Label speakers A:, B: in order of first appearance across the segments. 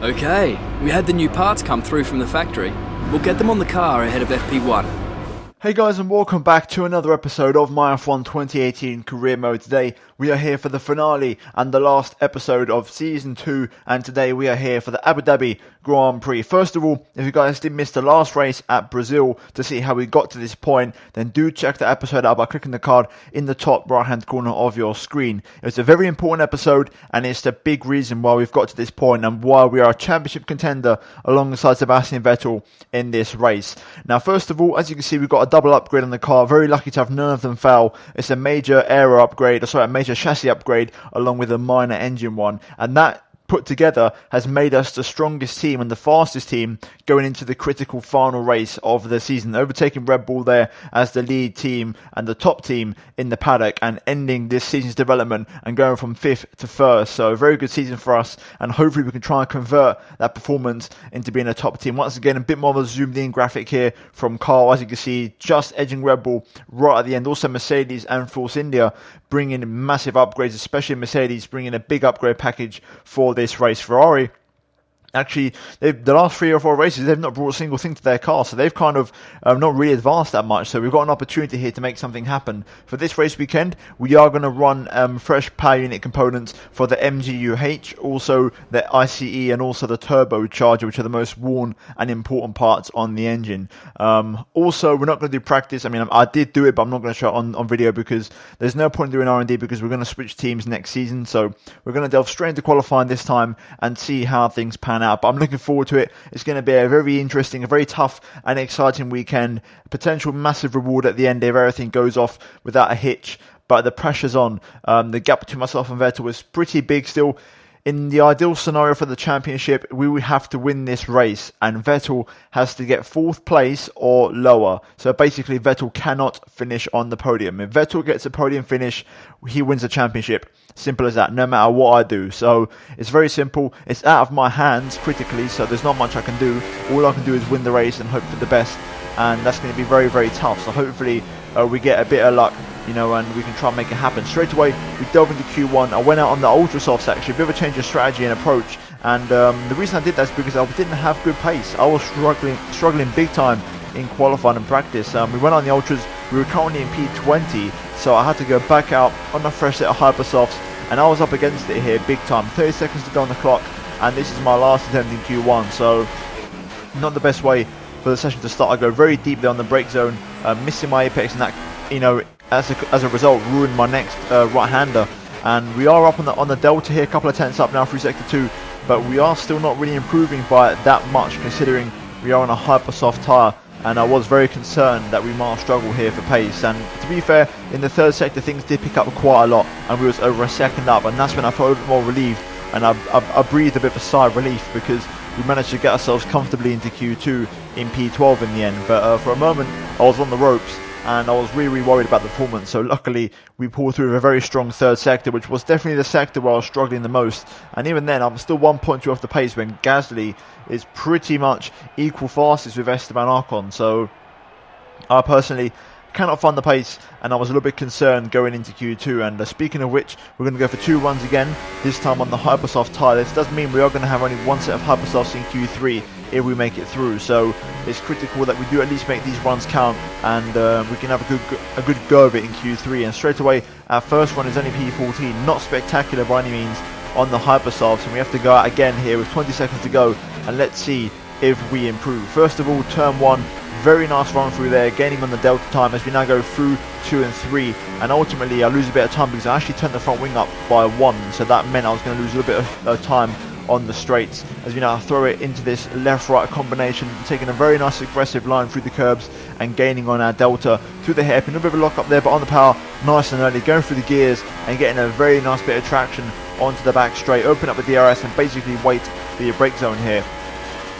A: Okay, we had the new parts come through from the factory. We'll get them on the car ahead of FP1.
B: Hey guys, and welcome back to another episode of My F1 2018 Career Mode. Today we are here for the finale and the last episode of Season 2, and today we are here for the Abu Dhabi Grand Prix. First of all, if you guys did miss the last race at Brazil to see how we got to this point, then do check the episode out by clicking the card in the top right hand corner of your screen. It's a very important episode, and it's the big reason why we've got to this point and why we are a championship contender alongside Sebastian Vettel in this race. Now, first of all, as you can see, we've got a double upgrade on the car. Very lucky to have none of them fail. It's a major aero upgrade, a major chassis upgrade, along with a minor engine one, and that put together has made us the strongest team and the fastest team going into the critical final race of the season, overtaking Red Bull there as the lead team and the top team in the paddock, and ending this season's development and going from 5th to 1st. So a very good season for us, and hopefully we can try and convert that performance into being a top team. Once again, a bit more of a zoomed in graphic here from Carl, as you can see, just edging Red Bull right at the end. Also Mercedes and Force India bringing massive upgrades, especially Mercedes bringing a big upgrade package for this race. Ferrari, actually, the last 3 or 4 races, they've not brought a single thing to their car, so they've kind of not really advanced that much. So we've got an opportunity here to make something happen. For this race weekend, we are going to run fresh power unit components for the MGU-H, also the ICE, and also the turbocharger, which are the most worn and important parts on the engine. Also, we're not going to do practice. I mean, I did do it, but I'm not going to show it on video because there's no point in doing R&D, because we're going to switch teams next season. So we're going to delve straight into qualifying this time and see how things pan out. But I'm looking forward to it. It's going to be a very interesting, a very tough and exciting weekend. Potential massive reward at the end if everything goes off without a hitch. But the pressure's on. The gap between myself and Vettel was pretty big still. In the ideal scenario for the championship, we would have to win this race, and Vettel has to get 4th place or lower. So basically, Vettel cannot finish on the podium. If Vettel gets a podium finish, he wins the championship. Simple as that, no matter what I do. So it's very simple. It's out of my hands critically, so there's not much I can do. All I can do is win the race and hope for the best, and that's going to be very, very tough. So hopefully we get a bit of luck, and we can try and make it happen. Straight away, we delve into Q1. I went out on the Ultra Softs, actually, a bit of a change of strategy and approach. And the reason I did that is because I didn't have good pace. I was struggling big time in qualifying and practice. We went on the Ultras. We were currently in P20, so I had to go back out on a fresh set of Hyper Softs, and I was up against it here big time. 30 seconds to go on the clock, and this is my last attempt in Q1, so not the best way for the session to start. I go very deeply on the brake zone, missing my apex, and that, as a result, ruined my next right-hander. And we are up on the delta here, a couple of tenths up now through sector 2, but we are still not really improving by that much, considering we are on a hyper soft tyre. And I was very concerned that we might struggle here for pace. And to be fair, in the 3rd sector, things did pick up quite a lot, and we was over a second up, and that's when I felt a bit more relieved, and I breathed a bit of a sigh of relief, because we managed to get ourselves comfortably into Q2 in P12 in the end. But for a moment, I was on the ropes, and I was really worried about the performance. So luckily, we pulled through with a very strong 3rd sector, which was definitely the sector where I was struggling the most. And even then, I'm still 1.2 off the pace when Gasly is pretty much equal fastest with Esteban Ocon. So I personally cannot find the pace, and I was a little bit concerned going into Q2. And speaking of which, we're going to go for 2 runs again, this time on the Hypersoft tyre. This does mean we are going to have only 1 set of Hypersofts in Q3 if we make it through. So it's critical that we do at least make these runs count, and we can have a good go of it in Q3. And straight away, our first run is only P14, not spectacular by any means on the Hypersofts, and we have to go out again here with 20 seconds to go, and let's see if we improve. First of all, turn 1, very nice run through there, gaining on the delta time as we now go through 2 and 3, and ultimately I lose a bit of time because I actually turned the front wing up by 1, so that meant I was going to lose a little bit of time on the straights as we now throw it into this left-right combination, taking a very nice aggressive line through the curbs and gaining on our delta through the hairpin. A bit of a lock up there, but on the power nice and early, going through the gears and getting a very nice bit of traction onto the back straight. Open up the DRS and basically wait for your brake zone here.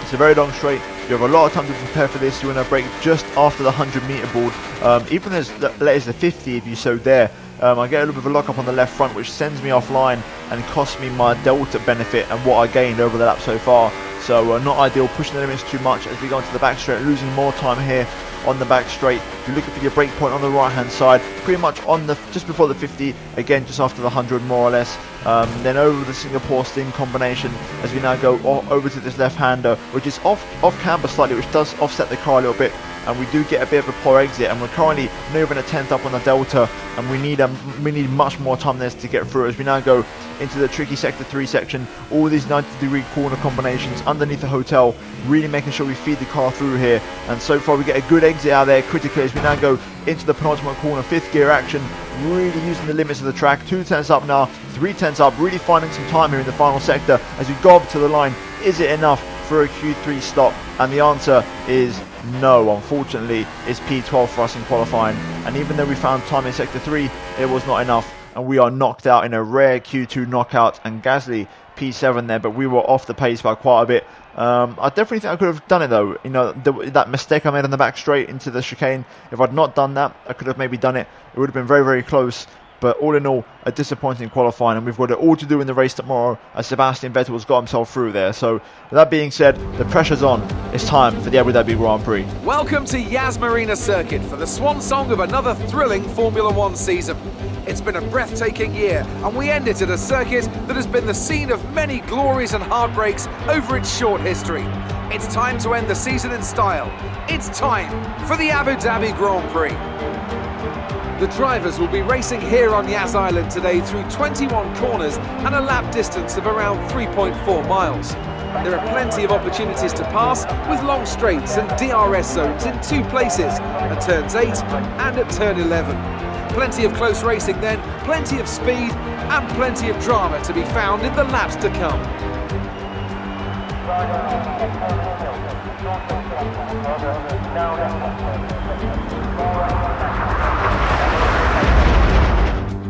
B: It's a very long straight. You have a lot of time to prepare for this. You want to brake just after the 100-meter board, even as late as the 50 if you so dare. I get a little bit of a lock up on the left front, which sends me offline and costs me my delta benefit and what I gained over the lap so far. So not ideal, pushing the limits too much as we go into the back straight, losing more time here on the back straight. You're looking for your brake point on the right hand side, pretty much on the just before the 50, again just after the 100 more or less. then over the Singapore Sting combination as we now go over to this left-hander, which is off camber slightly, which does offset the car a little bit, and we do get a bit of a poor exit, and we're currently not even a tenth up on the Delta, and we need much more time than this to get through as we now go into the tricky sector 3 section. All these 90-degree corner combinations underneath the hotel, really making sure we feed the car through here, and so far we get a good exit out there critically as we now go into the penultimate corner, 5th gear action, really using the limits of the track. 2 tenths up now, 3 tenths up, really finding some time here in the final sector as we go up to the line. Is it enough for a Q3 stop? And the answer is no. Unfortunately, it's P12 for us in qualifying, and even though we found time in sector 3, it was not enough, and we are knocked out in a rare Q2 knockout, and Gasly P7 there, but we were off the pace by quite a bit. I definitely think I could have done it though. You know, that mistake I made on the back straight into the chicane, if I'd not done that, I could have maybe done it. It would have been very, very close. But all in all, a disappointing qualifying, and we've got it all to do in the race tomorrow as Sebastian Vettel's got himself through there. So, with that being said, the pressure's on. It's time for the Abu Dhabi Grand Prix.
C: Welcome to Yas Marina Circuit for the swan song of another thrilling Formula One season. It's been a breathtaking year, and we end it at a circuit that has been the scene of many glories and heartbreaks over its short history. It's time to end the season in style. It's time for the Abu Dhabi Grand Prix. The drivers will be racing here on Yas Island today through 21 corners and a lap distance of around 3.4 miles. There are plenty of opportunities to pass with long straights and DRS zones in 2 places, at turns 8 and at turn 11. Plenty of close racing then, plenty of speed and plenty of drama to be found in the laps to come.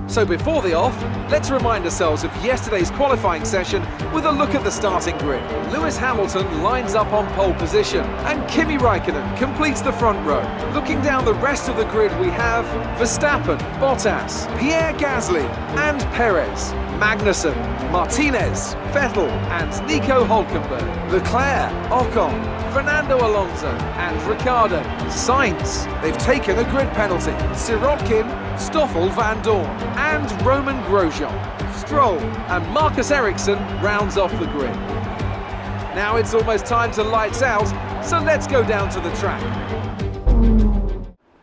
C: So before the off, let's remind ourselves of yesterday's qualifying session with a look at the starting grid. Lewis Hamilton lines up on pole position and Kimi Raikkonen completes the front row. Looking down the rest of the grid, we have Verstappen, Bottas, Pierre Gasly and Perez, Magnussen, Martinez, Vettel and Nico Hülkenberg, Leclerc, Ocon, Fernando Alonso and Ricciardo, Sainz. They've taken a grid penalty. Sirotkin, Stoffel Van Dorn and Roman Grosjean. Stroll and Marcus Ericsson rounds off the grid. Now it's almost time to lights out, so let's go down to the track.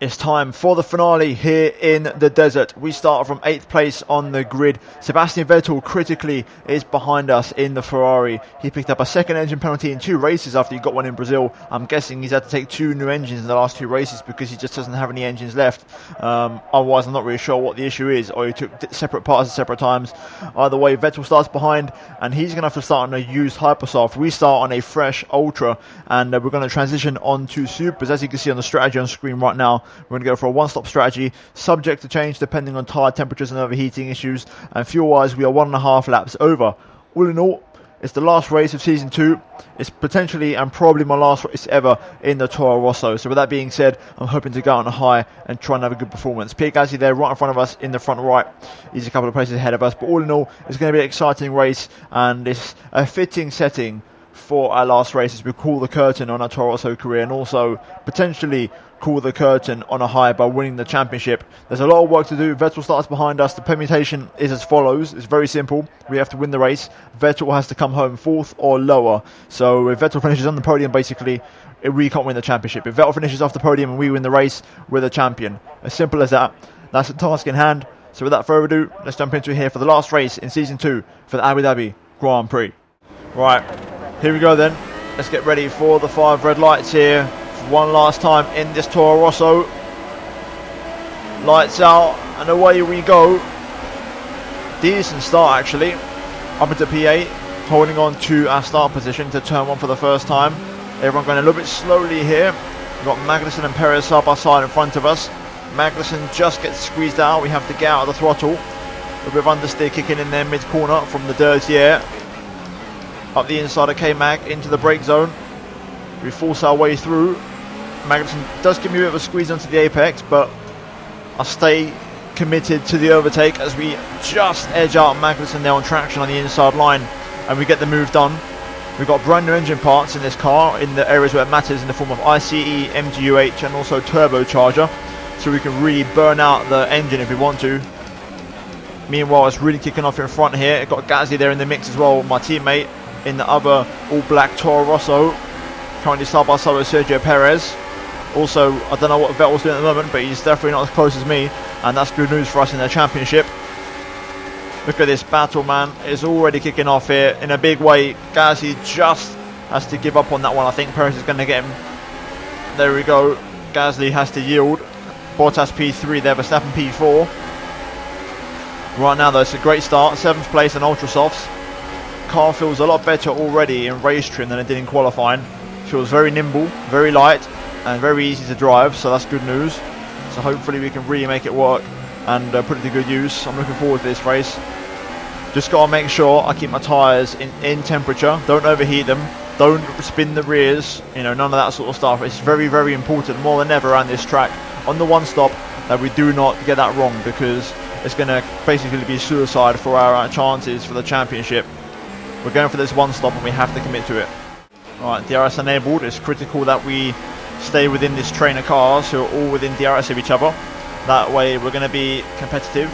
B: It's time for the finale here in the desert. We start from 8th place on the grid. Sebastian Vettel critically is behind us in the Ferrari. He picked up a second engine penalty in 2 races after he got one in Brazil. I'm guessing he's had to take 2 new engines in the last 2 races because he just doesn't have any engines left. Otherwise, I'm not really sure what the issue is, or he took separate parts at separate times. Either way, Vettel starts behind, and he's going to have to start on a used Hypersoft. We start on a fresh Ultra, and we're going to transition on to Supers. As you can see on the strategy on screen right now, we're going to go for a one-stop strategy, subject to change depending on tyre temperatures and overheating issues, and fuel-wise we are 1.5 laps over. All in all, it's the last race of Season 2. It's potentially and probably my last race ever in the Toro Rosso. So with that being said, I'm hoping to go out on a high and try and have a good performance. Pierre Gasly there right in front of us in the front right. He's a couple of places ahead of us, but all in all, it's going to be an exciting race, and it's a fitting setting for our last race as we call the curtain on our Toro Rosso career, and also potentially call the curtain on a high by winning the championship. There's a lot of work to do. Vettel starts behind us. The permutation is as follows. It's very simple. We have to win the race. Vettel has to come home 4th or lower. So if Vettel finishes on the podium, basically, we can't win the championship. If Vettel finishes off the podium and we win the race, we're the champion. As simple as that. That's the task in hand. So without further ado, let's jump into it here for the last race in Season 2 for the Abu Dhabi Grand Prix. Right, here we go then. Let's get ready for the 5 red lights here. One last time in this Toro Rosso. Lights out and away we go. Decent start actually. Up into P8, holding on to our start position to turn 1 for the first time. Everyone going a little bit slowly here. We've got Magnussen and Perez side by side in front of us. Magnussen just gets squeezed out. We have to get out of the throttle. A bit of understeer kicking in there mid-corner from the dirty air. Up the inside of K-Mag into the brake zone. We force our way through. Magnussen does give me a bit of a squeeze onto the apex, but I stay committed to the overtake as we just edge out Magnussen there on traction on the inside line, and we get the move done. We've got brand new engine parts in this car in the areas where it matters in the form of ICE, MGUH and also turbocharger, so we can really burn out the engine if we want to. Meanwhile, it's really kicking off in front here. Got Gasly there in the mix as well, my teammate in the other all-black Toro Rosso. Currently side by side with Sergio Perez. Also, I don't know what Vettel's doing at the moment, but he's definitely not as close as me, and that's good news for us in the championship. Look at this battle, man. It's already kicking off here in a big way. Gasly just has to give up on that one. I think Perez is going to get him. There we go. Gasly has to yield. Bottas P3 there, Verstappen P4. Right now though, it's a great start. 7th place in Ultra Softs. Car feels a lot better already in race trim than it did in qualifying. Feels very nimble, very light, and very easy to drive, so that's good news. So hopefully we can really make it work and put it to good use. I'm looking forward to this race. Just got to make sure I keep my tyres in temperature, don't overheat them, don't spin the rears, you know, none of that sort of stuff. It's very, very important, more than ever around this track, on the one stop, that we do not get that wrong, because it's going to basically be suicide for our chances for the championship. We're going for this one stop and we have to commit to it. Alright, DRS enabled. It's critical that we stay within this train of cars who are all within DRS of each other. That way we're going to be competitive.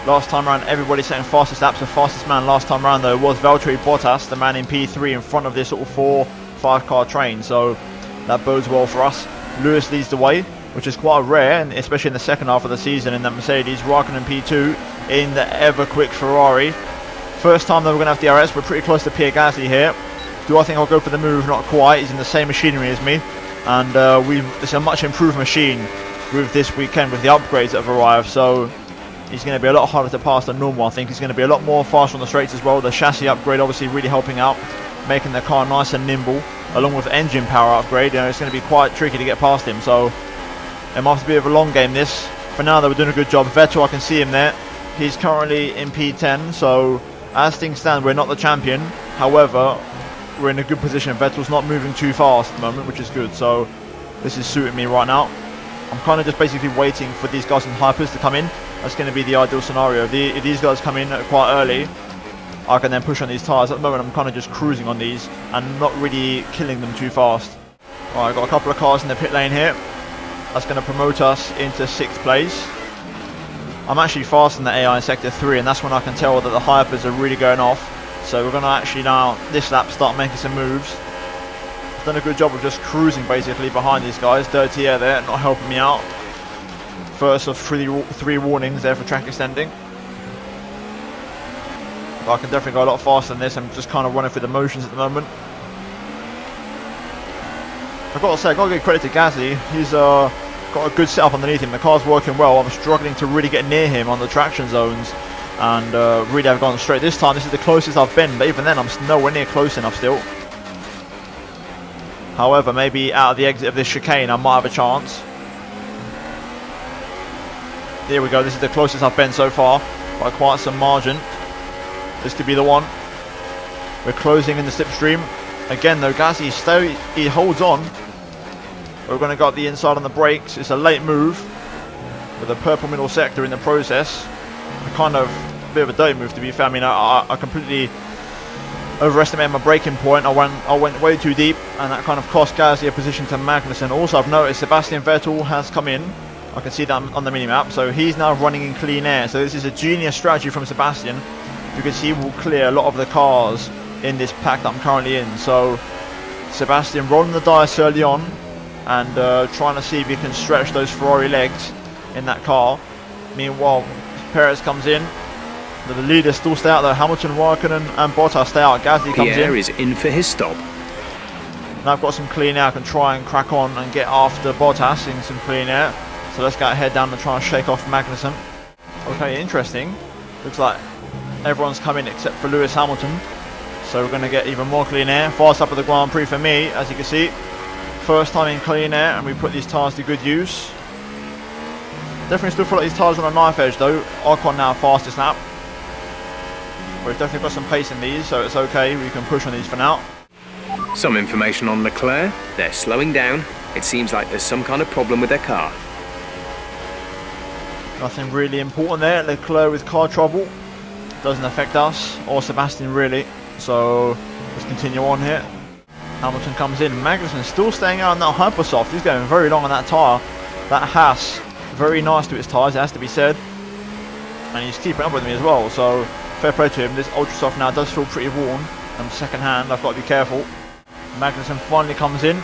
B: Last time around everybody setting fastest laps. The fastest man last time around though was Valtteri Bottas, the man in P3 in front of this sort of 4-5 car train. So that bodes well for us. Lewis leads the way, which is quite rare, and especially in the second half of the season in that Mercedes. Raikkonen P2 in the ever-quick Ferrari. First time that we're going to have DRS. We're pretty close to Pierre Gasly here. Do I think I'll go for the move? Not quite. He's in the same machinery as me, and it's a much improved machine with this weekend with the upgrades that have arrived. So he's going to be a lot harder to pass than normal. I think he's going to be a lot more faster on the straights as well. The chassis upgrade obviously really helping out, making the car nice and nimble, along with engine power upgrade. You know, it's going to be quite tricky to get past him. So it must be a bit of a long game this. For now, though, we're doing a good job. Vettel, I can see him there. He's currently in P10, so as things stand, we're not the champion. However, we're in a good position. Vettel's not moving too fast at the moment, which is good. So this is suiting me right now. I'm kind of just basically waiting for these guys in hypers to come in. That's going to be the ideal scenario. If these guys come in quite early, I can then push on these tyres. At the moment, I'm kind of just cruising on these and not really killing them too fast. Alright, got a couple of cars in the pit lane here. That's going to promote us into 6th place. I'm actually fast in the AI in Sector 3, and that's when I can tell that the hypers are really going off. So we're going to actually now, this lap, start making some moves. I've done a good job of just cruising basically behind these guys. Dirty air there, not helping me out. First of three warnings there for track extending. But I can definitely go a lot faster than this. I'm just kind of running through the motions at the moment. I've got to say, I've got to give credit to Gasly. He's got a good setup underneath him. The car's working well. I'm struggling to really get near him on the traction zones, and really I've gone straight. This time, this is the closest I've been, but even then I'm nowhere near close enough still. However, maybe out of the exit of this chicane I might have a chance. There we go. This is the closest I've been so far by quite some margin. This could be the one. We're closing in the slipstream. Again though, Gasly he holds on. We're going to go up the inside on the brakes. It's a late move with a purple middle sector in the process. A kind of bit of a dirty move, to be fair. I mean, I completely overestimated my braking point. I went way too deep, and that kind of cost Gasly a position to Magnussen. Also, I've noticed Sebastian Vettel has come in. I can see that on the mini-map. So he's now running in clean air. So this is a genius strategy from Sebastian, because he will clear a lot of the cars in this pack that I'm currently in. So Sebastian rolling the dice early on and trying to see if he can stretch those Ferrari legs in that car. Meanwhile, Perez comes in. The leaders still stay out though. Hamilton, Raikkonen and Bottas stay out. Gasly comes
D: Pierre is in for his stop.
B: Now I've got some clean air. I can try and crack on and get after Bottas in some clean air. So let's get head down and try and shake off Magnussen. Okay, interesting. Looks like everyone's coming except for Lewis Hamilton. So we're going to get even more clean air. Fast up of the Grand Prix for me, as you can see. First time in clean air, and we put these tyres to good use. Definitely still feel like these tyres are on a knife edge though. Ocon now fastest lap. We've definitely got some pace in these, so it's okay. We can push on these for now.
D: Some information on Leclerc. They're slowing down. It seems like there's some kind of problem with their car.
B: Nothing really important there. Leclerc with car trouble. Doesn't affect us or Sebastian really. So let's continue on here. Hamilton comes in. Magnussen still staying out on that Hypersoft. He's going very long on that tyre. That Haas, very nice to its tyres, it has to be said. and he's keeping up with me as well, so fair play to him. This Ultra Soft now does feel pretty worn, and second hand, I've got to be careful. Magnussen finally comes in.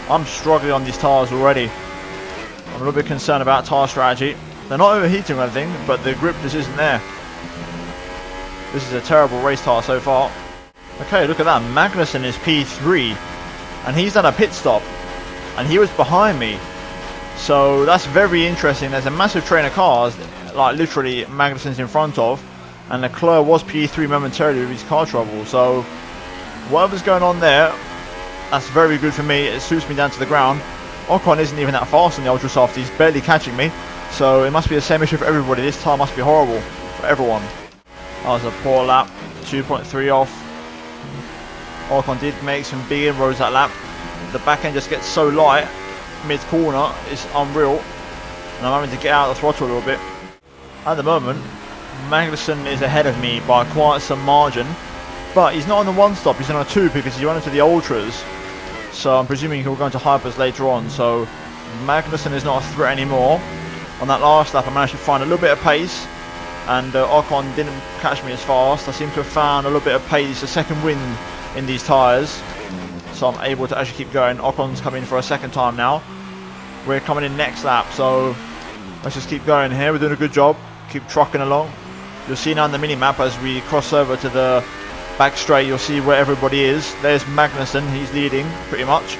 B: I'm struggling on these tyres already. I'm a little bit concerned about tyre strategy. They're not overheating or anything, but the grip just isn't there. This is a terrible race tyre so far. Okay, look at that. Magnussen is P3, and he's done a pit stop, and he was behind me. So that's very interesting. There's a massive train of cars, like literally Magnussen's in front of, and Leclerc was P3 momentarily with his car trouble. So whatever's going on there, that's very good for me. It suits me down to the ground. Ocon isn't even that fast on the Ultra Soft. He's barely catching me. So it must be the same issue for everybody. This time must be horrible for everyone. That was a poor lap. 2.3 off. Ocon did make some big inroads that lap. The back end just gets so light mid-corner. It's unreal. And I'm having to get out of the throttle a little bit. At the moment, Magnussen is ahead of me by quite some margin. But he's not on the one stop. He's on a two because he went into the Ultras. So I'm presuming he'll go into Hypers later on. So Magnussen is not a threat anymore. On that last lap, I managed to find a little bit of pace. And Ocon didn't catch me as fast. I seem to have found a little bit of pace, a second wind in these tyres. So I'm able to actually keep going. Ocon's coming for a second time now. We're coming in next lap, so let's just keep going here. We're doing a good job. Keep trucking along. You'll see now on the mini-map as we cross over to the back straight, you'll see where everybody is. There's Magnussen, he's leading pretty much.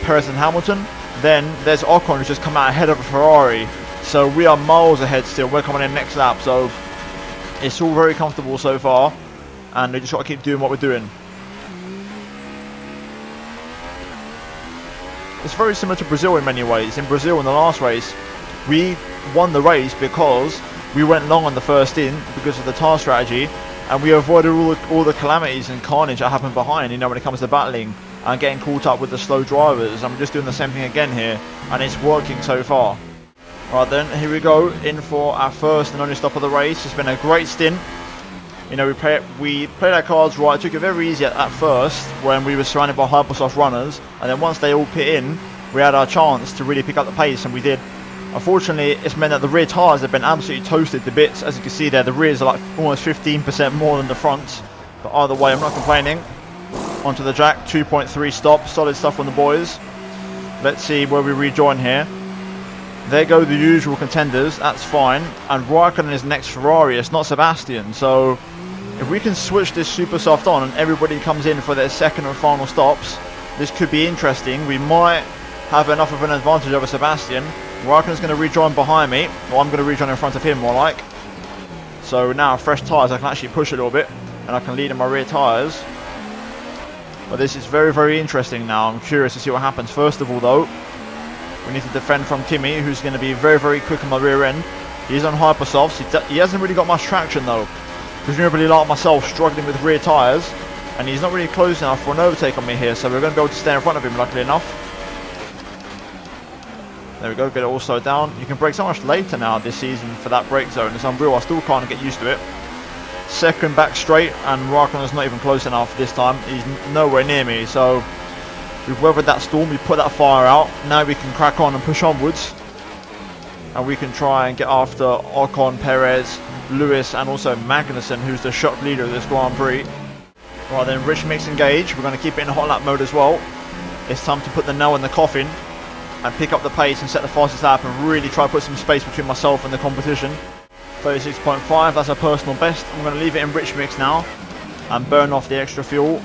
B: Perez and Hamilton. Then there's Ocon who's just come out ahead of a Ferrari. So we are miles ahead still. We're coming in next lap, so it's all very comfortable so far. And we just got to keep doing what we're doing. It's very similar to Brazil in many ways. In Brazil, in the last race, we won the race because we went long on the first stint because of the tyre strategy, and we avoided all the calamities and carnage that happened behind, you know, when it comes to battling and getting caught up with the slow drivers. I'm just doing the same thing again here, and it's working so far. Right then, here we go, in for our first and only stop of the race. It's been a great stint. You know, we played our cards right, took it very easy at first when we were surrounded by hypersoft runners, and then once they all pit in, we had our chance to really pick up the pace, and we did. Unfortunately, it's meant that the rear tyres have been absolutely toasted to bits. As you can see there, the rears are like almost 15% more than the fronts. But either way, I'm not complaining. Onto the jack, 2.3 stop, solid stuff from the boys. Let's see where we rejoin here. There go the usual contenders, that's fine. And Raikkonen is next Ferrari, it's not Sebastian. So if we can switch this super soft on and everybody comes in for their second and final stops, this could be interesting. We might have enough of an advantage over Sebastian. Raikkonen's going to rejoin behind me, or I'm going to rejoin in front of him more like. So now fresh tyres, I can actually push a little bit and I can lead in my rear tyres. But this is very, very interesting now. I'm curious to see what happens. First of all though, we need to defend from Kimi, who's going to be very, very quick on my rear end. He's on hypersofts. He hasn't really got much traction though. Presumably like myself, struggling with rear tyres. And he's not really close enough for an overtake on me here, so we're going to be able to stay in front of him, luckily enough. There we go, get it all slowed down. You can brake so much later now this season for that brake zone. It's unreal, I still can't get used to it. Second back straight, and Raikkonen's not even close enough this time. He's nowhere near me, so we've weathered that storm, we put that fire out. Now we can crack on and push onwards. And we can try and get after Ocon, Perez, Lewis, and also Magnussen, who's the shot leader of this Grand Prix. Right then, Rich Mix engage. We're going to keep it in hot lap mode as well. It's time to put the nail in the coffin and pick up the pace and set the fastest lap and really try to put some space between myself and the competition. 36.5, that's a personal best. I'm going to leave it in Rich Mix now and burn off the extra fuel.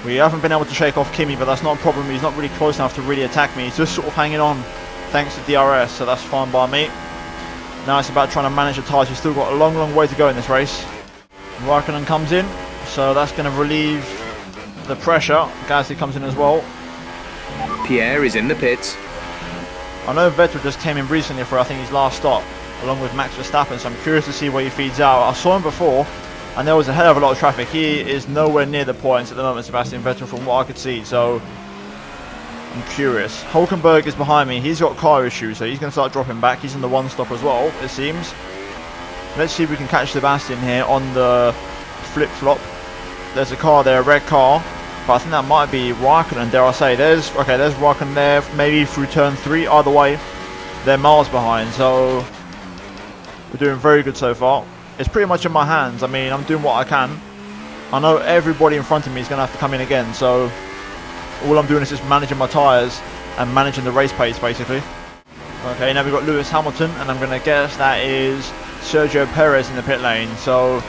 B: We haven't been able to shake off Kimi, but that's not a problem. He's not really close enough to really attack me. He's just sort of hanging on thanks to DRS, so that's fine by me. Now it's about trying to manage the tyres. We've still got a long, long way to go in this race. Raikkonen comes in, so that's going to relieve the pressure. Gasly comes in as well.
D: Pierre is in the pits.
B: I know Vettel just came in recently for I think his last stop, along with Max Verstappen, so I'm curious to see where he feeds out. I saw him before, and there was a hell of a lot of traffic. He is nowhere near the points at the moment, Sebastian Vettel, from what I could see, so I'm curious. Hulkenberg is behind me. He's got car issues, so he's going to start dropping back. He's in the one stop as well, it seems. Let's see if we can catch Sebastian here on the flip-flop. There's a car there, a red car. But I think that might be Raikkonen, dare I say. There's Raikkonen there, maybe through turn 3. Either way, they're miles behind, so we're doing very good so far. it's pretty much in my hands. I mean, I'm doing what I can. I know everybody in front of me is going to have to come in again, so all I'm doing is just managing my tyres and managing the race pace, basically. Okay, now we've got Lewis Hamilton, and I'm going to guess that is Sergio Perez in the pit lane. So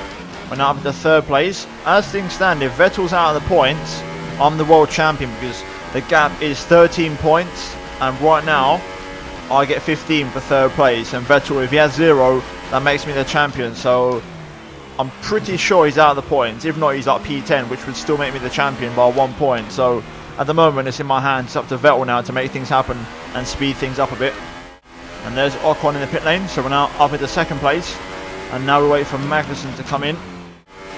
B: we're now up to 3rd place. As things stand, if Vettel's out of the points, I'm the world champion because the gap is 13 points, and right now I get 15 for 3rd place, and Vettel, if he has 0, that makes me the champion. So I'm pretty sure he's out of the points. If not, he's like P10, which would still make me the champion by 1 point. So at the moment, it's in my hands. It's up to Vettel now to make things happen and speed things up a bit. And there's Ocon in the pit lane, so we're now up into 2nd place. And now we wait for Magnussen to come in.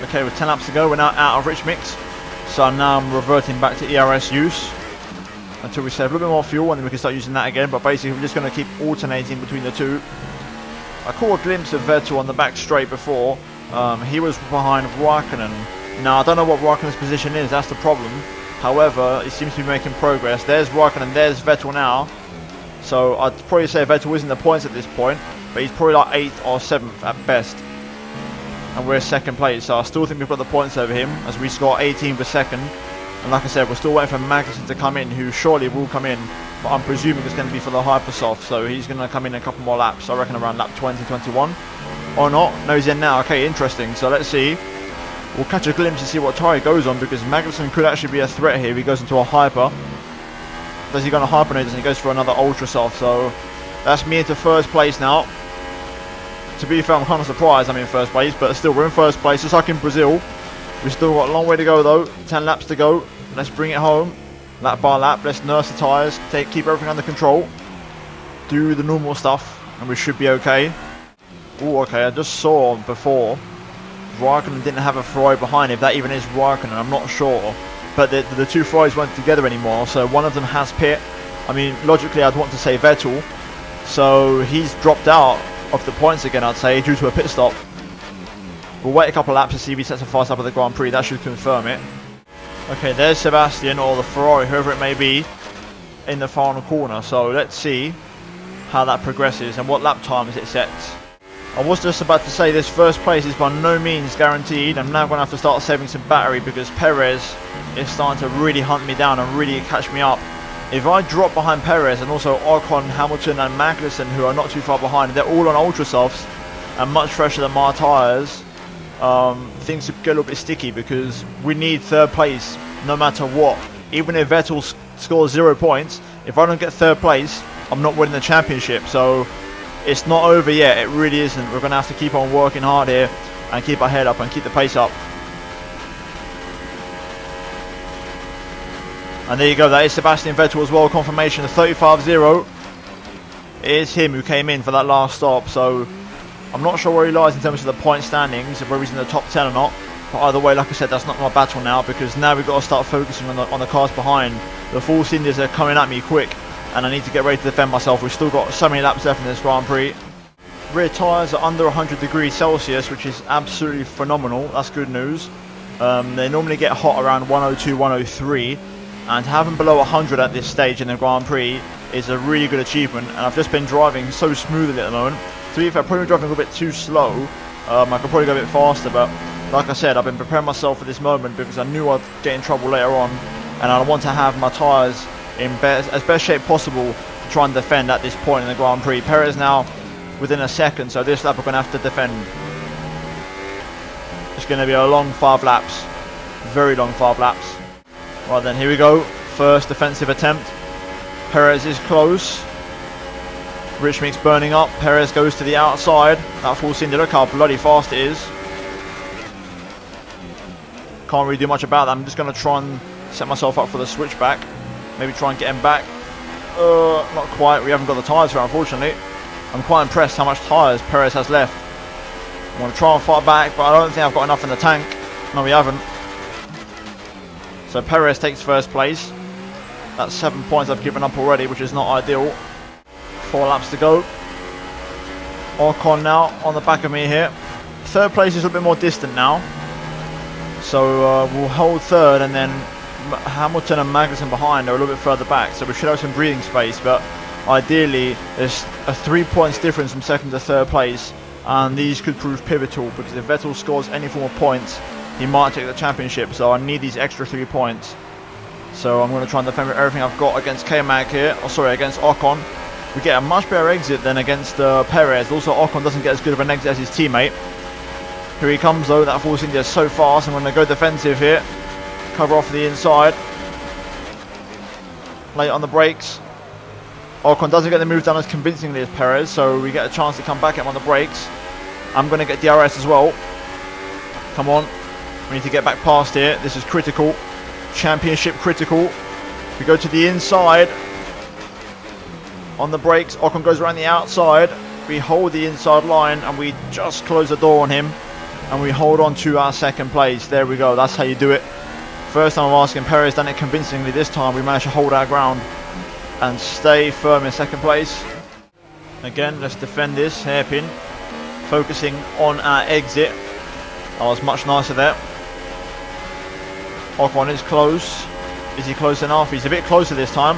B: Okay, with 10 laps to go, we're now out of rich mix. So now I'm reverting back to ERS use until we save a little bit more fuel, and then we can start using that again. But basically, we're just going to keep alternating between the two. I caught a glimpse of Vettel on the back straight before. He was behind Raikkonen. Now, I don't know what Raikkonen's position is, that's the problem. However, he seems to be making progress. There's Raikkonen, there's Vettel now. So I'd probably say Vettel is in the points at this point, but he's probably like 8th or 7th at best. And we're 2nd place, so I still think we've got the points over him, as we score 18 for 2nd. And like I said, we're still waiting for Magnussen to come in, who surely will come in, but I'm presuming it's going to be for the Hypersoft, so he's going to come in a couple more laps, I reckon around lap 20, 21. Or not. No, he's in now. Okay, interesting. So let's see. We'll catch a glimpse and see what tyre he goes on, because Magnussen could actually be a threat here if he goes into a Hyper. Does he go on a Hyper? No, he doesn't. He goes for another Ultra Soft. So that's me into 1st place now. To be fair, I'm kind of surprised I'm in 1st place, but still, we're in 1st place, just like in Brazil. We've still got a long way to go though. 10 laps to go. Let's bring it home. Lap by lap. Let's nurse the tyres. Keep everything under control. Do the normal stuff, and we should be okay. Oh, okay, I just saw before Raikkonen didn't have a Ferrari behind him. If that even is Raikkonen, I'm not sure. But the two Ferraris weren't together anymore, so one of them has pit. I mean, logically, I'd want to say Vettel. So he's dropped out of the points again, I'd say, due to a pit stop. We'll wait a couple of laps to see if he sets a fast up at the Grand Prix. That should confirm it. Okay, there's Sebastian, or the Ferrari, whoever it may be, in the final corner. So let's see how that progresses and what lap times it sets. I was just about to say this 1st place is by no means guaranteed. I'm now going to have to start saving some battery because Perez is starting to really hunt me down and really catch me up. If I drop behind Perez and also Ocon, Hamilton and Magnussen, who are not too far behind, they're all on Ultra Softs and much fresher than my tyres, things could get a little bit sticky because we need 3rd place no matter what. Even if Vettel scores 0 points, if I don't get 3rd place, I'm not winning the championship. So it's not over yet, it really isn't. We're going to have to keep on working hard here and keep our head up and keep the pace up. And there you go, that is Sebastian Vettel as well, confirmation of 35-0. It is him who came in for that last stop, so I'm not sure where he lies in terms of the point standings, whether he's in the top 10 or not. But either way, like I said, that's not my battle now, because now we've got to start focusing on the cars behind. The Force Indians are coming at me quick, and I need to get ready to defend myself. We've still got so many laps left in this Grand Prix. Rear tyres are under 100 degrees Celsius, which is absolutely phenomenal. That's good news. They normally get hot around 102, 103, and having below 100 at this stage in the Grand Prix is a really good achievement. And I've just been driving so smoothly at the moment. To be fair, I'm probably driving a little bit too slow. I could probably go a bit faster, but like I said, I've been preparing myself for this moment because I knew I'd get in trouble later on, and I want to have my tyres in as best shape possible to try and defend at this point in the Grand Prix. Perez now within a second, so this lap we're going to have to defend. It's going to be a long 5 laps, very long 5 laps. Right then, here we go, first defensive attempt. Perez is close. Rich Mix burning up. Perez goes to the outside. That Force India, look how bloody fast it is. Can't really do much about that. I'm just going to try and set myself up for the switchback. Maybe try and get him back. Not quite. We haven't got the tyres for it, unfortunately. I'm quite impressed how much tyres Perez has left. I want to try and fight back, but I don't think I've got enough in the tank. No, we haven't. So Perez takes first place. That's 7 points I've given up already, which is not ideal. 4 laps to go. Ocon now on the back of me here. Third place is a little bit more distant now. So we'll hold third, and then Hamilton and Magnussen behind are a little bit further back. So we should have some breathing space, but ideally there's a 3 points difference from second to third place. and these could prove pivotal, because if Vettel scores any form of points, he might take the championship. So I need these extra 3 points. So I'm going to try and defend with everything I've got against K-Mag here. Oh, sorry, against Ocon. We get a much better exit than against Perez. Also, Ocon doesn't get as good of an exit as his teammate. Here he comes though. That Force India is so fast. I'm going to go defensive here. Cover off the inside. Late on the brakes. Ocon doesn't get the move done as convincingly as Perez, so we get a chance to come back at him on the brakes. I'm going to get DRS as well. Come on. We need to get back past here. This is critical. Championship critical. We go to the inside. On the brakes, Ocon goes around the outside. We hold the inside line and we just close the door on him. And we hold on to our second place. There we go. That's how you do it. First time I'm asking, Perez done it convincingly. This time we managed to hold our ground and stay firm in second place. Again, let's defend this hairpin. Focusing on our exit. That was much nicer there. Ocon is close. Is he close enough? He's a bit closer this time.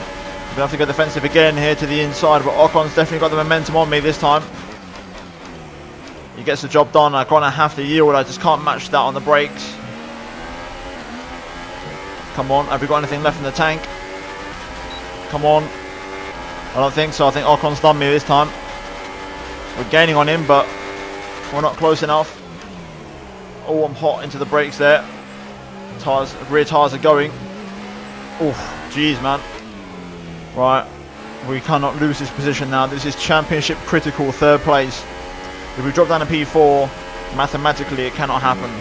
B: We have to go defensive again here to the inside, but Ocon's definitely got the momentum on me this time. He gets the job done. I'm going to have to yield. I just can't match that on the brakes. Come on, have we got anything left in the tank? Come on. I don't think so. I think Ocon's done me this time. We're gaining on him, but we're not close enough. Oh, I'm hot into the brakes there. Rear tyres are going. Oof, jeez, man. Right, we cannot lose this position now. This is championship critical, 3rd place. If we drop down to P4, mathematically it cannot happen.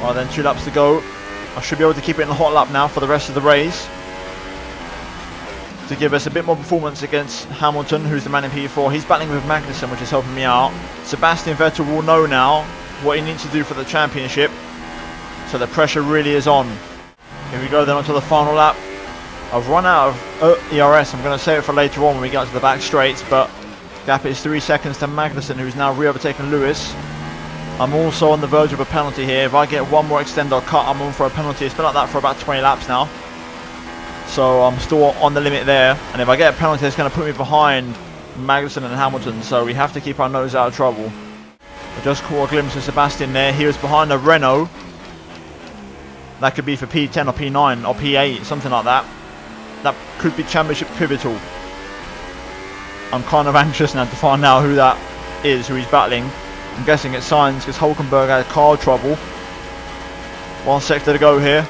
B: Right then, 2 laps to go. I should be able to keep it in the hot lap now for the rest of the race, to give us a bit more performance against Hamilton, who's the man in P4. He's battling with Magnussen, which is helping me out. Sebastian Vettel will know now what he needs to do for the championship, so the pressure really is on. Here we go then onto the final lap. I've run out of ERS. I'm going to save it for later on when we get to the back straights, but gap is 3 seconds to Magnussen, who's now re-overtaken Lewis. I'm also on the verge of a penalty here. If I get one more extend or cut, I'm on for a penalty. It's been like that for about 20 laps now. So I'm still on the limit there. And if I get a penalty, it's going to put me behind Magnussen and Hamilton. So we have to keep our nose out of trouble. I just caught a glimpse of Sebastian there. He was behind a Renault. That could be for P10 or P9 or P8, something like that. That could be championship pivotal. I'm kind of anxious now to find out who that is, who he's battling. I'm guessing it's Sainz, because Hulkenberg had car trouble. 1 sector to go here.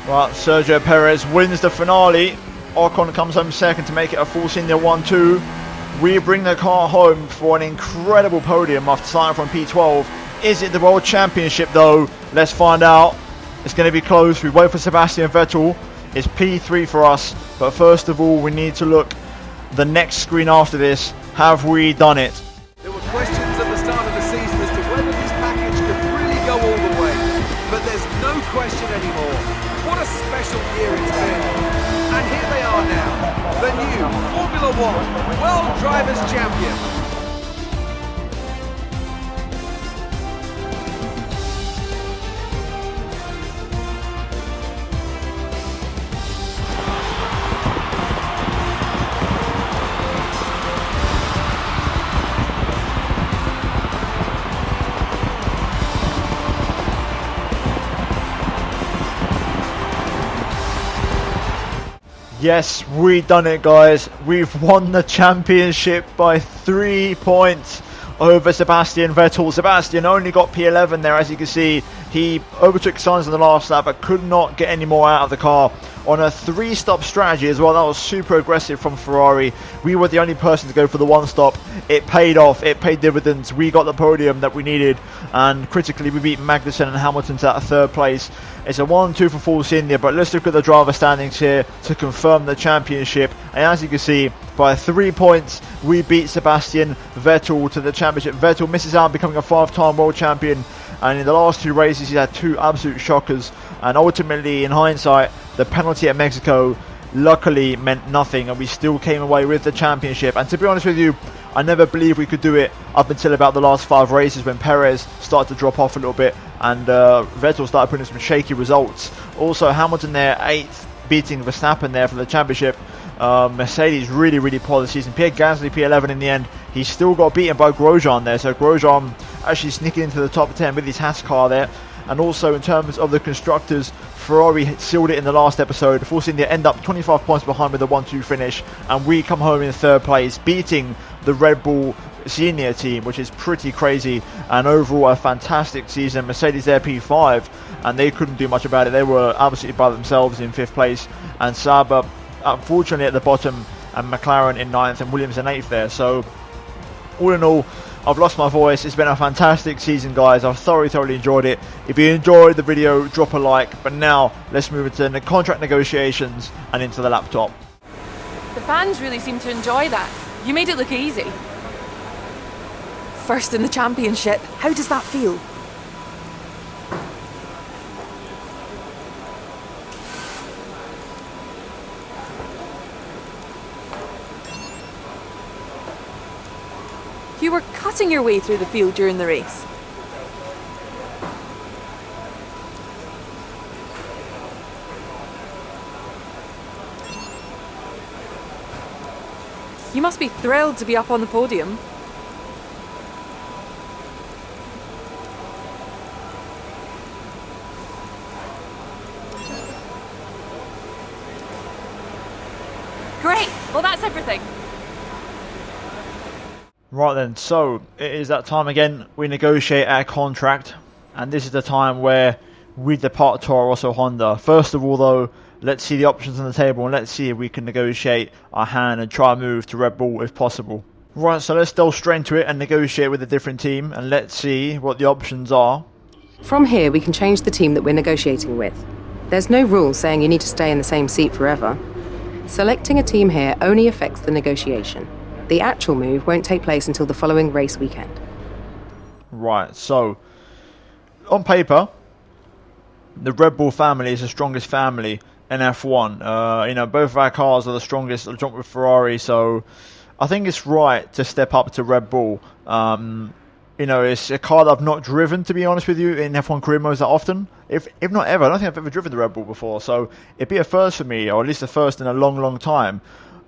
B: Right, Sergio Perez wins the finale. Ocon comes home second to make it a Force India 1-2. We bring the car home for an incredible podium after starting from P12. Is it the World Championship though? Let's find out. It's going to be close. We wait for Sebastian Vettel. It's P3 for us, but first of all we need to look the next screen after this. Have we done it?
C: There were questions at the start of the season as to whether this package could really go all the way, but there's no question anymore. What a special year it's been. And here they are now, the new Formula One World Drivers' Champion.
B: Yes, we done it, guys. We've won the championship by 3 points over Sebastian Vettel. Sebastian only got P11 there, as you can see. He overtook Sainz in the last lap, but could not get any more out of the car on a 3-stop strategy as well. That was super aggressive from Ferrari. We were the only person to go for the 1-stop. It paid off. It paid dividends. We got the podium that we needed, and critically we beat Magnussen and Hamilton to that 3rd place. It's a 1-2 for Force India, but let's look at the driver standings here to confirm the championship. And as you can see, by 3 points, we beat Sebastian Vettel to the championship. Vettel misses out on becoming a 5-time world champion, and in the last 2 races, he had 2 absolute shockers. And ultimately, in hindsight, the penalty at Mexico luckily meant nothing, and we still came away with the championship. And to be honest with you, I never believed we could do it up until about the last 5 races, when Perez started to drop off a little bit and Vettel started putting some shaky results. Also, Hamilton there 8th, beating Verstappen there for the championship. Mercedes really poor this season. Pierre Gasly P11 in the end. He still got beaten by Grosjean there, so Grosjean actually sneaking into the top 10 with his Haas car there. And also in terms of the constructors, Ferrari sealed it in the last episode, forcing them to end up 25 points behind with a 1-2 finish, and we come home in third place, beating the Red Bull senior team, which is pretty crazy. And overall a fantastic season. Mercedes there P5, and they couldn't do much about it. They were absolutely by themselves in 5th place, and Sauber unfortunately at the bottom, and McLaren in 9th and Williams in 8th there. So all in all, I've lost my voice. It's been a fantastic season, guys. I've thoroughly enjoyed it. If you enjoyed the video, drop a like. But now let's move into the contract negotiations and into the laptop.
E: The fans really seem to enjoy that. You made it look easy. First in the championship. How does that feel? You were cutting your way through the field during the race. You must be thrilled to be up on the podium. Great! Well, that's everything.
B: Right then, so it is that time again. We negotiate our contract, and this is the time where we depart Toro Rosso Honda. First of all though, let's see the options on the table, and let's see if we can negotiate our hand and try and move to Red Bull if possible. Right, so let's delve straight into it and negotiate with a different team, and let's see what the options are.
F: From here, we can change the team that we're negotiating with. There's no rule saying you need to stay in the same seat forever. Selecting a team here only affects the negotiation. The actual move won't take place until the following race weekend.
B: Right, so on paper, the Red Bull family is the strongest family in F1. Both of our cars are the strongest joint with Ferrari, so I think it's right to step up to Red Bull. It's a car that I've not driven, to be honest with you, in F1 career modes that often. If not ever. I don't think I've ever driven the Red Bull before, so it'd be a first for me, or at least a first in a long time.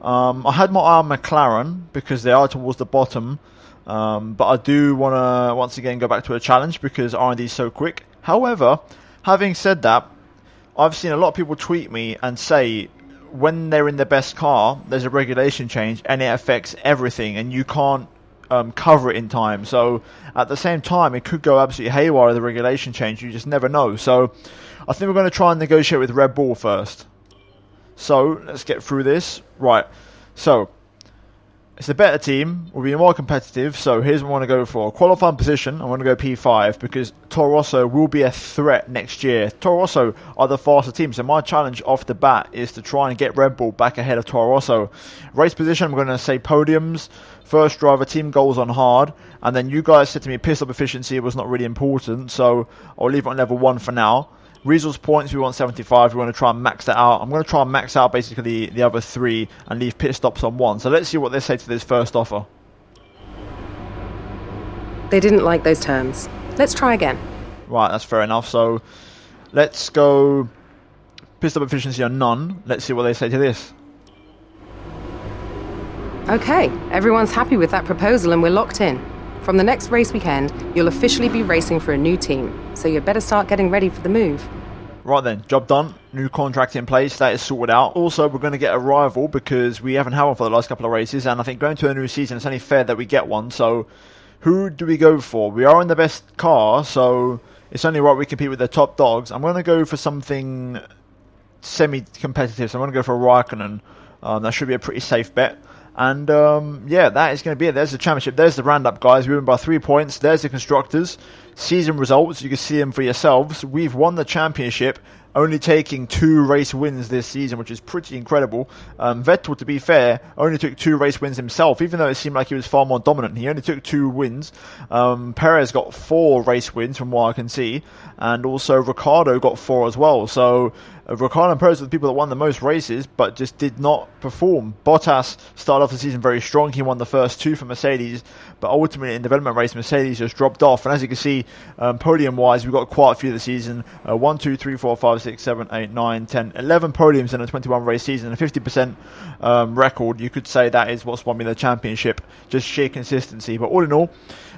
B: I had my eye on McLaren because they are towards the bottom, but I do want to once again go back to a challenge because R&D is so quick. However, having said that, I've seen a lot of people tweet me and say when they're in their best car, there's a regulation change and it affects everything, and you can't cover it in time. So at the same time, it could go absolutely haywire, the regulation change. You just never know. So I think we're going to try and negotiate with Red Bull first. So let's get through this. Right, so it's a better team, will be more competitive, so here's what I want to go for. Qualifying position, I want to go P5 because Toro Rosso will be a threat next year. Toro Rosso are the faster team, so my challenge off the bat is to try and get Red Bull back ahead of Toro Rosso. Race position, I'm going to say podiums, first driver, team goals on hard, and then you guys said to me pit stop efficiency was not really important, so I'll leave it on level 1 for now. Resource points, we want 75. We want to try and max that out. I'm going to try and max out basically the other 3 and leave pit stops on 1. So let's see what they say to this first offer.
F: They didn't like those terms. Let's try again.
B: Right, that's fair enough. So let's go pit stop efficiency on none. Let's see what they say to this.
F: Okay, everyone's happy with that proposal and we're locked in. From the next race weekend, you'll officially be racing for a new team, so you'd better start getting ready for the move.
B: Right then, job done. New contract in place, that is sorted out. Also, we're going to get a rival because we haven't had one for the last couple of races, and I think going to a new season, it's only fair that we get one. So, who do we go for? We are in the best car, so it's only right we compete with the top dogs. I'm going to go for something semi-competitive, so I'm going to go for a Raikkonen. That should be a pretty safe bet. And yeah, that is going to be it. There's the championship. There's the roundup, guys. We win by 3 points. There's the constructors. Season results. You can see them for yourselves. We've won the championship, only taking 2 race wins this season, which is pretty incredible. Vettel, to be fair, only took 2 race wins himself, even though it seemed like he was far more dominant. He only took 2 wins. Perez got 4 race wins from what I can see. And also Ricciardo got 4 as well. So Ricardo and Perez were the people that won the most races, but just did not perform. Bottas started off the season very strong. He won the first 2 for Mercedes, but ultimately in development race, Mercedes just dropped off. And as you can see, podium-wise, we've got quite a few this season. 1, 2, 3, 4, 5, 6, 7, 8, 9, 10, 11 podiums in a 21 race season. A 50% record. You could say that is what's won me the championship. Just sheer consistency. But all in all,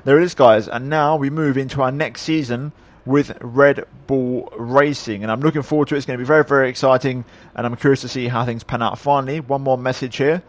B: there it is, guys. And now we move into our next season with Red Bull Racing, and I'm looking forward to it. It's going to be very, very exciting, and I'm curious to see how things pan out. Finally, one more message here.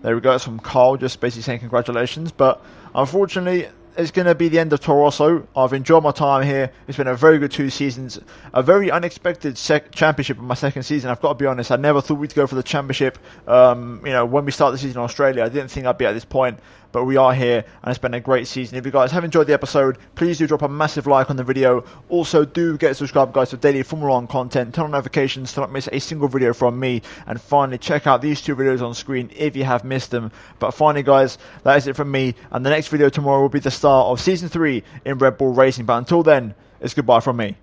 B: There we go. It's from Carl, just basically saying congratulations. But unfortunately, it's going to be the end of Toro Rosso. I've enjoyed my time here. It's been a very good 2 seasons. A very unexpected championship in my second season. I've got to be honest. I never thought we'd go for the championship. When we started the season in Australia, I didn't think I'd be at this point. But we are here, and it's been a great season. If you guys have enjoyed the episode, please do drop a massive like on the video. Also, do get subscribed, guys, for daily Formula 1 content. Turn on notifications to not miss a single video from me. And finally, check out these 2 videos on screen if you have missed them. But finally, guys, that is it from me. And the next video tomorrow will be the start of Season 3 in Red Bull Racing. But until then, it's goodbye from me.